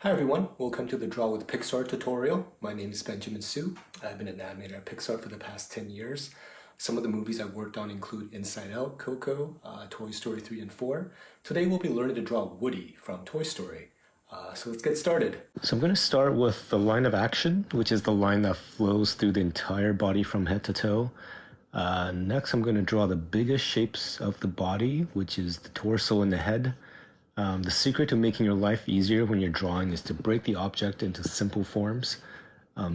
Hi everyone, welcome to the Draw with Pixar tutorial. My name is Benjamin Su. I've been an animator at Pixar for the past 10 years. Some of the movies I've worked on include Inside Out, Coco, Toy Story 3 and 4. Today we'll be learning to draw Woody from Toy Story. So let's get started. So I'm going to start with the line of action, which is the line that flows through the entire body from head to toe. Next I'm going to draw the biggest shapes of the body, which is the torso and the head. The secret to making your life easier when you're drawing is to break the object into simple forms.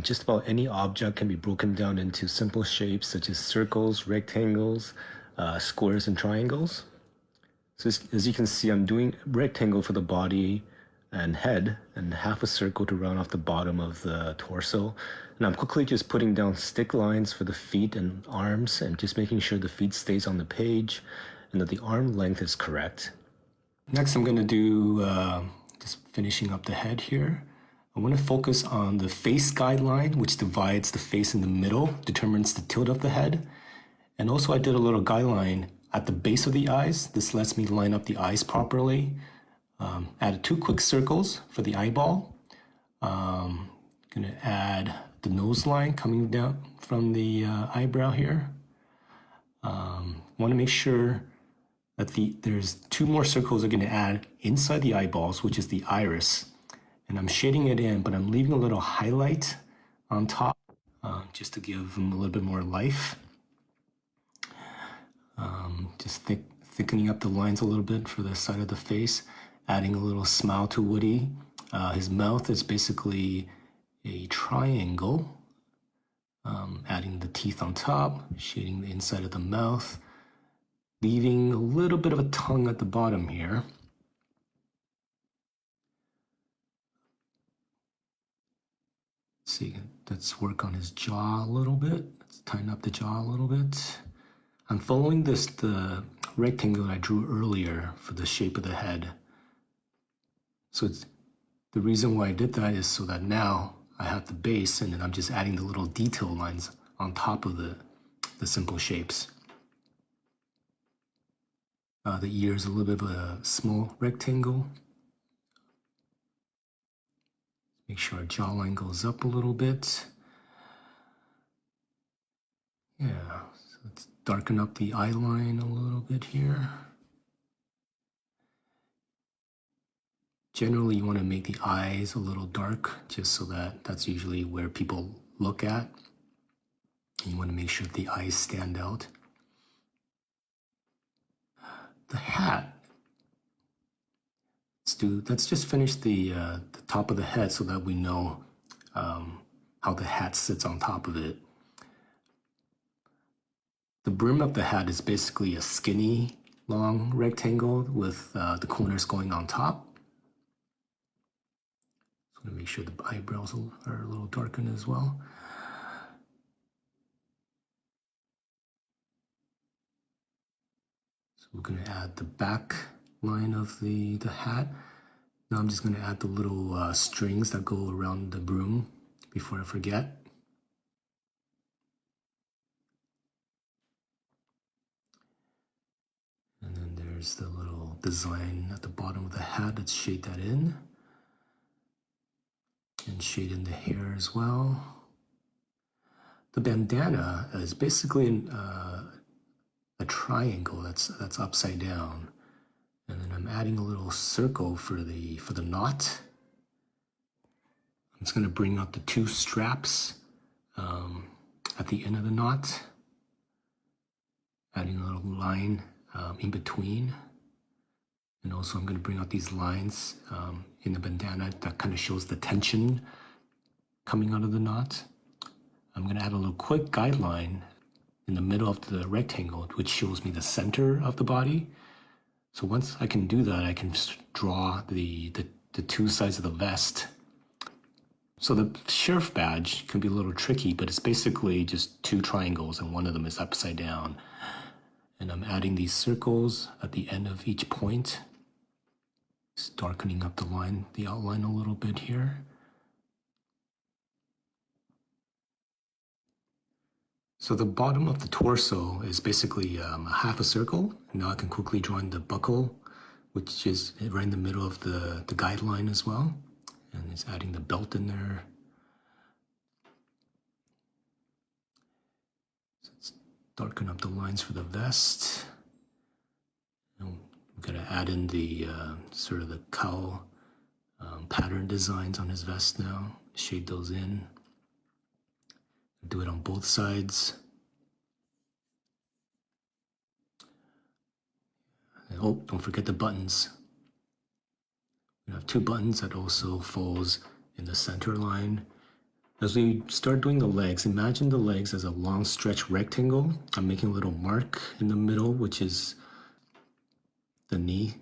Just about any object can be broken down into simple shapes such as circles, rectangles, squares, and triangles. So as you can see, I'm doing rectangle for the body and head and half a circle to round off the bottom of the torso. And I'm quickly just putting down stick lines for the feet and arms and just making sure the feet stays on the page and that the arm length is correct. Next, I'm going to do just finishing up the head here. I want to focus on the face guideline, which divides the face in the middle, determines the tilt of the head. And also I did a little guideline at the base of the eyes. This lets me line up the eyes properly. Added 2 quick circles for the eyeball. Going to add the nose line coming down from the eyebrow here. Want to make sure that there's 2 more circles I'm going to add inside the eyeballs, which is the iris. And I'm shading it in, but I'm leaving a little highlight on top just to give them a little bit more life. Just thickening up the lines a little bit for the side of the face, adding a little smile to Woody. His mouth is basically a triangle. Adding the teeth on top, shading the inside of the mouth. Leaving a little bit of a tongue at the bottom here. Let's see, let's work on his jaw a little bit. Let's tighten up the jaw a little bit. I'm following the rectangle that I drew earlier for the shape of the head. So the reason why I did that is so that now I have the base and then I'm just adding the little detail lines on top of the simple shapes. The ear is a little bit of a small rectangle. Make sure our jawline goes up a little bit. Yeah, so let's darken up the eye line a little bit here. Generally, you want to make the eyes a little dark, just so that's usually where people look at. You want to make sure the eyes stand out. The hat. Let's just finish the top of the head so that we know how the hat sits on top of it. The brim of the hat is basically a skinny, long rectangle with the corners going on top. So I'm going to make sure the eyebrows are a little darkened as well. We're going to add the back line of the hat. Now I'm just going to add the little strings that go around the broom before I forget. And then there's the little design at the bottom of the hat. Let's shade that in. And shade in the hair as well. The bandana is basically a triangle that's upside down, and then I'm adding a little circle for the knot. I'm just going to bring up the 2 straps at the end of the knot, adding a little line in between, and also I'm going to bring out these lines in the bandana that kind of shows the tension coming out of the knot. I'm going to add a little quick guideline in the middle of the rectangle, which shows me the center of the body. So once I can do that, I can draw the 2 sides of the vest. So the sheriff badge can be a little tricky, but it's basically just 2 triangles and one of them is upside down. And I'm adding these circles at the end of each point. Just darkening up the outline a little bit here. So the bottom of the torso is basically a half a circle. Now I can quickly draw in the buckle, which is right in the middle of the guideline as well. And Just adding the belt in there. So let's darken up the lines for the vest. And we're going to add in the sort of the cowl pattern designs on his vest now. Shade those in. Do it on both sides. And, oh, don't forget the buttons. We have 2 buttons that also falls in the center line. As we start doing the legs, imagine the legs as a long stretch rectangle. I'm making a little mark in the middle, which is the knee.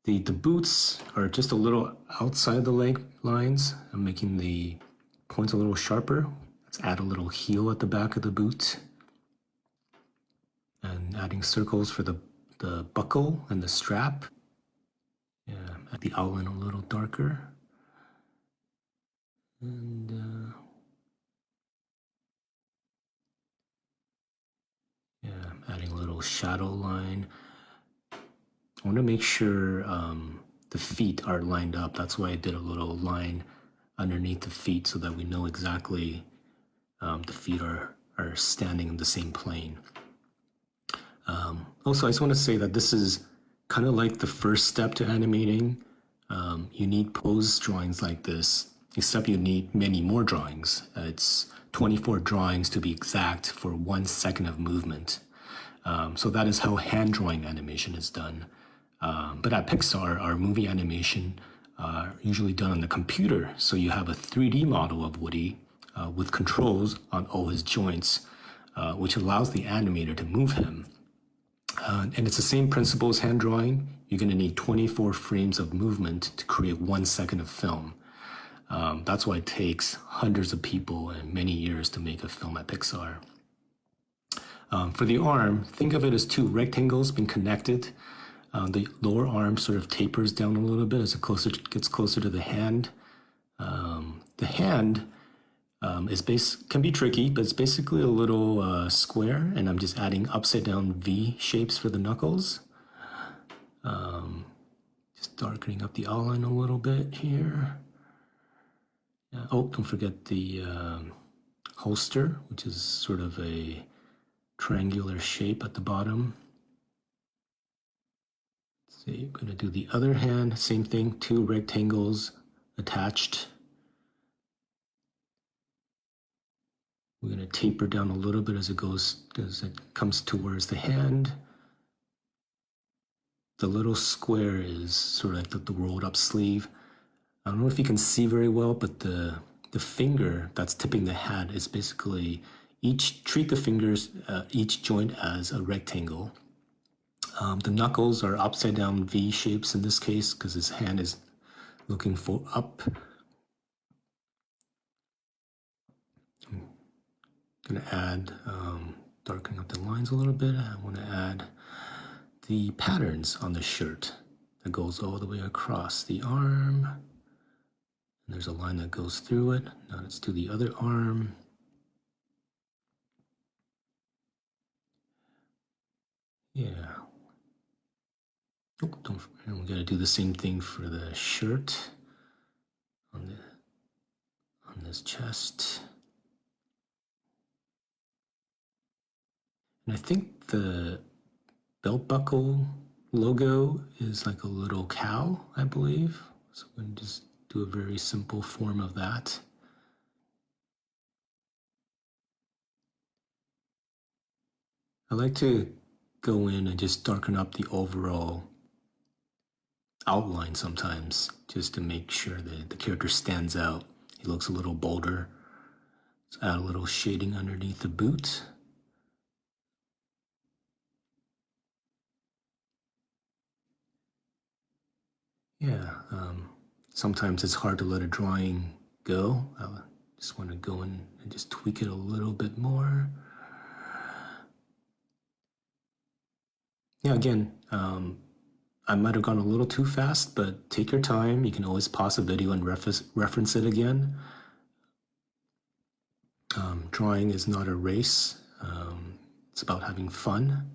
The boots are just a little outside the leg lines. I'm making the points a little sharper. Let's add a little heel at the back of the boot. And adding circles for the buckle and the strap. Yeah, add the outline a little darker. And yeah, adding a little shadow line. I want to make sure the feet are lined up. That's why I did a little line underneath the feet so that we know exactly the feet are standing in the same plane. Also, I just want to say that this is kind of like the first step to animating. You need pose drawings like this, except you need many more drawings. It's 24 drawings to be exact for 1 second of movement. So that is how hand drawing animation is done. But at Pixar, our movie animation are usually done on the computer. So you have a 3D model of Woody with controls on all his joints, which allows the animator to move him. And it's the same principle as hand drawing. You're going to need 24 frames of movement to create 1 second of film. That's why it takes hundreds of people and many years to make a film at Pixar. For the arm, think of it as 2 rectangles being connected. The lower arm sort of tapers down a little bit as it gets closer to the hand. The hand can be tricky, but it's basically a little square, and I'm just adding upside down V shapes for the knuckles. Just darkening up the outline a little bit here. Oh, don't forget the holster, which is sort of a triangular shape at the bottom. Let's see, I'm going to do the other hand, same thing, 2 rectangles attached. We're going to taper down a little bit as it comes towards the hand. The little square is sort of like the rolled up sleeve. I don't know if you can see very well, but the finger that's tipping the hat is basically treat the fingers, each joint as a rectangle. The knuckles are upside down V shapes in this case because his hand is looking up. I'm going to add, darkening up the lines a little bit. I want to add the patterns on the shirt that goes all the way across the arm. And there's a line that goes through it. Now let's do the other arm. Yeah. Oh, and we got to do the same thing for the shirt on this chest. And I think the belt buckle logo is like a little cow, I believe. So we're going to just do a very simple form of that. I like to go in and just darken up the overall outline sometimes, just to make sure that the character stands out. He looks a little bolder. Let's add a little shading underneath the boot. Yeah, sometimes it's hard to let a drawing go. I just want to go in and just tweak it a little bit more. Yeah, again, I might have gone a little too fast, but take your time. You can always pause a video and reference it again. Drawing is not a race. It's about having fun.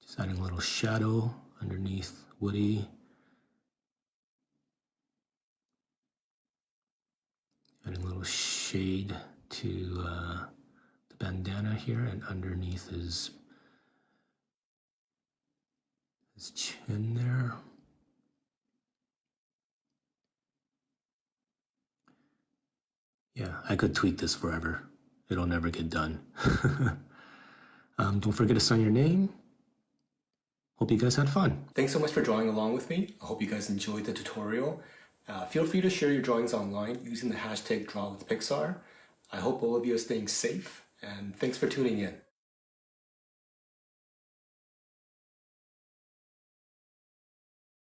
Just adding a little shadow underneath Woody. Adding a little shade to the bandana here, and underneath his chin there. Yeah, I could tweak this forever. It'll never get done. Don't forget to sign your name. Hope you guys had fun. Thanks so much for drawing along with me. I hope you guys enjoyed the tutorial. Feel free to share your drawings online using the hashtag #DrawWithPixar. I hope all of you are staying safe, and thanks for tuning in.